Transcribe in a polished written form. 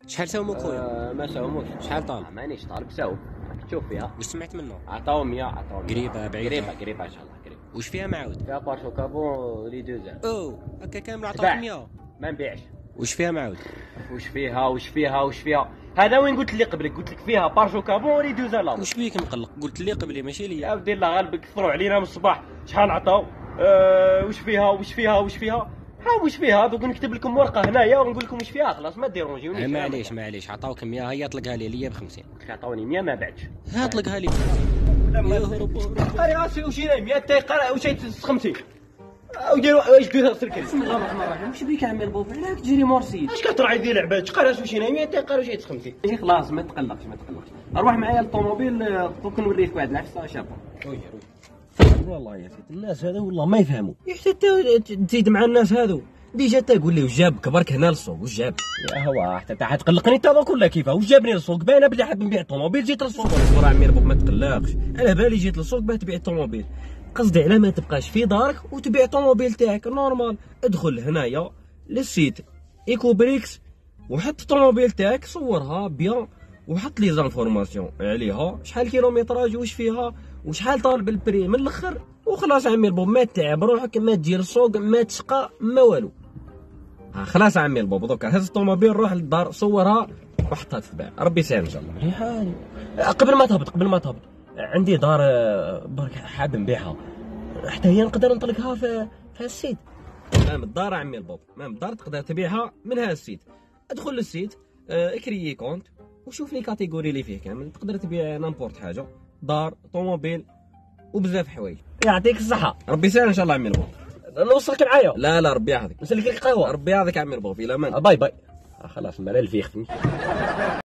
شحال ساومو خويا؟ ما ساوموش. شحال طالب؟ مانيش طالب ساوم. تشوف فيها. واش سمعت منه؟ عطاو 100 عطاو 100. قريبة بعيدة؟ قريبة ان شاء الله قريبة. واش فيها معاود؟ فيها بارشو كابون لي دوزان. او هكا كامل عطاوك تباع. 100. ما نبيعش. واش فيها معاود؟ واش فيها هذا وين قلت لي قبلك قلت لك فيها بارشو كابون لي دوزان لا. واش بيك مقلق؟ قلت لي قبلي ماشي يا ليا. ودي الله غالبك كثروا علينا من الصباح. شحال عطاو؟ واش فيها ها واش فيها دوك نكتب لكم ورقه هنايا ونقول لكم واش فيها خلاص ما ديرونجيونيش. معليش عطاوك 100 هيا طلقها لي ب 50. عطاوني 100 ما بعتش. ها طلقها لي قاري راسي وشي نايم يا تاي قرا واش تسخمتي وديروا واش ديروا سلكي. بسم الله الرحمن الرحيم. واش بيك عمي البوف؟ علاك تجري مورسي؟ اش كترعي ديال العباد قرا واش نايم يا تاي قرا واش تسخمتي. خلاص ما تقلقش اروح معايا للطوموبيل دوك نوريك واحد العفسه شابه. والله يا سيدي الناس هذا والله ما يفهموا حتى تزيد مع الناس هذو ديجا تقول لي واش جابك برك هنا للسوق واش جاب يا هو حتى حتقلقني انت دوك ولا كيفاه واش جابني للسوق باينه بلي حاب نبيع الطوموبيل جيت للسوق اصبر عمي ربك ما تقلقش على بالي جيت للسوق باه تبيع الطوموبيل قصدي على ما تبقاش في دارك وتبيع الطوموبيل تاعك نورمال ادخل هنايا للسيت ايكو بريكس وحط الطوموبيل تاعك صورها بيان وحط لي زانفورماسيون عليها شحال كيلومتراج واش فيها وشحال طالب البري من الاخر وخلاص عمي البوب ما تتعب روحك ما تجي للسوق ما تشقى ما والو. خلاص عمي البوب دوكا هز الطوموبيل روح للدار صورها وحطها تتباع ربي يسهل ان شاء الله. مليح حالي قبل ما تهبط عندي دار برك حاب نبيعها حتى هي نقدر نطلقها في السيت. مام الدار عمي البوب مام الدار تقدر تبيعها من هذا السيت. ادخل للسيت اكريي كونت وشوف لي كاتيجوري اللي فيه كامل تقدر تبيع نامبورت حاجه دار طوموبيل وبزاف حوايج. يعطيك الصحه ربي يسهل ان شاء الله عمي البوب. نوصلك معايا لا ربي يحفظك نسلك لك قهوه ربي يحفظك عمي البوب الى من باي خلاص الملل فيه